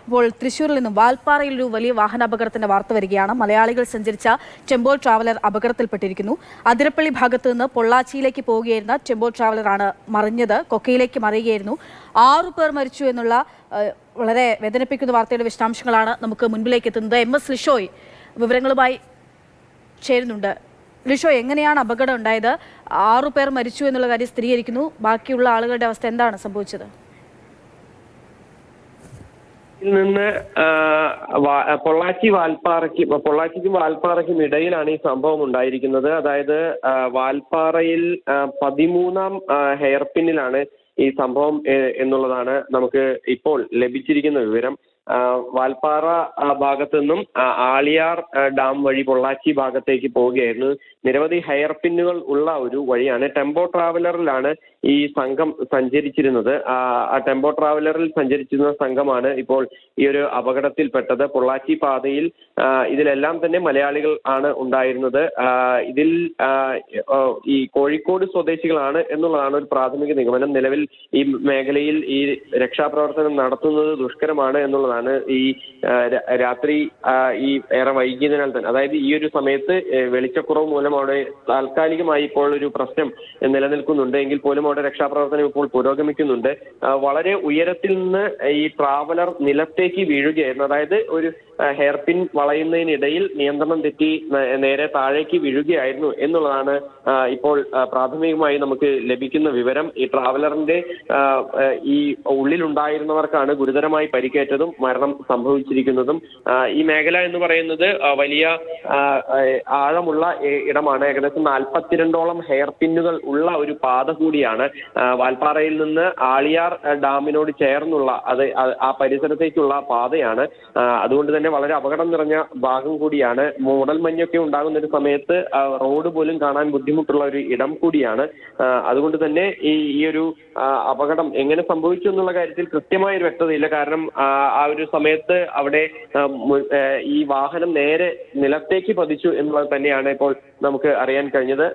ഇപ്പോൾ തൃശ്ശൂരിൽ നിന്നും വാൽപ്പാറയിൽ ഒരു വലിയ വാഹനാപകടത്തിന്റെ വാർത്ത വരികയാണ്. മലയാളികൾ സഞ്ചരിച്ച ടെമ്പോ ട്രാവലർ അപകടത്തിൽപ്പെട്ടിരിക്കുന്നു. അതിരപ്പള്ളി ഭാഗത്ത് നിന്ന് പൊള്ളാച്ചിയിലേക്ക് പോവുകയായിരുന്ന ടെമ്പോ ട്രാവലറാണ് മറിഞ്ഞത്. കൊക്കയിലേക്ക് മറിയുകയായിരുന്നു. 6 പേർ മരിച്ചു എന്നുള്ള വളരെ വേദനിപ്പിക്കുന്ന വാർത്തയുടെ വിശദാംശങ്ങളാണ് നമുക്ക് മുൻപിലേക്ക് എത്തുന്നത്. MS ലിഷോയ് വിവരങ്ങളുമായി ചേരുന്നുണ്ട്. ലിഷോ, എങ്ങനെയാണ് അപകടം ഉണ്ടായത്? 6 പേർ മരിച്ചു എന്നുള്ള കാര്യം സ്ഥിരീകരിക്കുന്നു. ബാക്കിയുള്ള ആളുകളുടെ അവസ്ഥ എന്താണ് സംഭവിച്ചത്? നിന്ന് പൊള്ളാച്ചിക്കും വാൽപ്പാറയ്ക്കും ഇടയിലാണ് ഈ സംഭവം ഉണ്ടായിരിക്കുന്നത്. അതായത് വാൽപ്പാറയിൽ 13ാം ഹെയർ പിന്നിലാണ് ഈ സംഭവം എന്നുള്ളതാണ് നമുക്ക് ഇപ്പോൾ ലഭിച്ചിരിക്കുന്ന വിവരം. വാൽപ്പാറ ഭാഗത്തു നിന്നും ആളിയാർ ഡാം വഴി പൊള്ളാച്ചി ഭാഗത്തേക്ക് പോവുകയായിരുന്നു. നിരവധി ഹെയർ പിന്നുകൾ ഉള്ള ഒരു വഴിയാണ്. ടെമ്പോ ട്രാവലറിലാണ് ഈ സംഘം സഞ്ചരിച്ചിരുന്നത്. ആ ടെമ്പോ ട്രാവലറിൽ സഞ്ചരിച്ചിരുന്ന സംഘമാണ് ഇപ്പോൾ ഈ ഒരു അപകടത്തിൽപ്പെട്ടത്. പൊള്ളാച്ചി പാതയിൽ ഇതിലെല്ലാം തന്നെ മലയാളികൾ ആണ് ഉണ്ടായിരുന്നത്. ഇതിൽ ഈ കോഴിക്കോട് സ്വദേശികളാണ് എന്നുള്ളതാണ് ഒരു പ്രാഥമിക നിഗമനം. നിലവിൽ ഈ മേഖലയിൽ ഈ രക്ഷാപ്രവർത്തനം നടത്തുന്നത് ദുഷ്കരമാണ് എന്നുള്ളതാണ്. ഈ രാത്രി ഈ ഏറെ വൈകിയതിനാൽ തന്നെ, അതായത് ഈ ഒരു സമയത്ത് വെളിച്ചക്കുറവ് മൂലം അവിടെ താൽക്കാലികമായി ഇപ്പോൾ ഒരു പ്രശ്നം നിലനിൽക്കുന്നുണ്ട്. എങ്കിൽ പോലും അവിടെ രക്ഷാപ്രവർത്തനം ഇപ്പോൾ പുരോഗമിക്കുന്നുണ്ട്. വളരെ ഉയരത്തിൽ നിന്ന് ഈ ട്രാവലർ നിലത്തേക്ക് വീഴുകയായിരുന്നു. അതായത് ഒരു ഹെയർ പിൻ വളയുന്നതിനിടയിൽ നിയന്ത്രണം തെറ്റി നേരെ താഴേക്ക് വീഴുകയായിരുന്നു എന്നുള്ളതാണ് ഇപ്പോൾ പ്രാഥമികമായി നമുക്ക് ലഭിക്കുന്ന വിവരം. ഈ ട്രാവലറിന്റെ ഈ ഉള്ളിലുണ്ടായിരുന്നവർക്കാണ് ഗുരുതരമായി പരിക്കേറ്റതും മരണം സംഭവിച്ചിരിക്കുന്നതും. ഈ മേഖല എന്ന് പറയുന്നത് വലിയ ആഴമുള്ള ഇടമാണ്. ഏകദേശം 42ഓളം ഹെയർ പിന്നുകൾ ഉള്ള ഒരു പാത കൂടിയാണ്. വാൽപ്പാറയിൽ നിന്ന് ആളിയാർ ഡാമിനോട് ചേർന്നുള്ള ആ പരിസരത്തേക്കുള്ള പാതയാണ്. അതുകൊണ്ട് തന്നെ വളരെ അപകടം നിറഞ്ഞ ഭാഗം കൂടിയാണ്. മൂടൽമഞ്ഞൊക്കെ ഉണ്ടാകുന്ന ഒരു സമയത്ത് റോഡ് പോലും കാണാൻ ബുദ്ധിമുട്ടുള്ള ഒരു ഇടം കൂടിയാണ്. അതുകൊണ്ട് തന്നെ ഈ ഒരു അപകടം എങ്ങനെ സംഭവിച്ചു എന്നുള്ള കാര്യത്തിൽ കൃത്യമായ ഒരു വ്യക്തതയില്ല. കാരണം ആ ഒരു സമയത്ത് അവിടെ ഈ വാഹനം നേരെ നിലത്തേക്ക് പതിച്ചു എന്നുള്ളത് തന്നെയാണ് ഇപ്പോൾ നമുക്ക് അറിയാൻ കഴിഞ്ഞത്.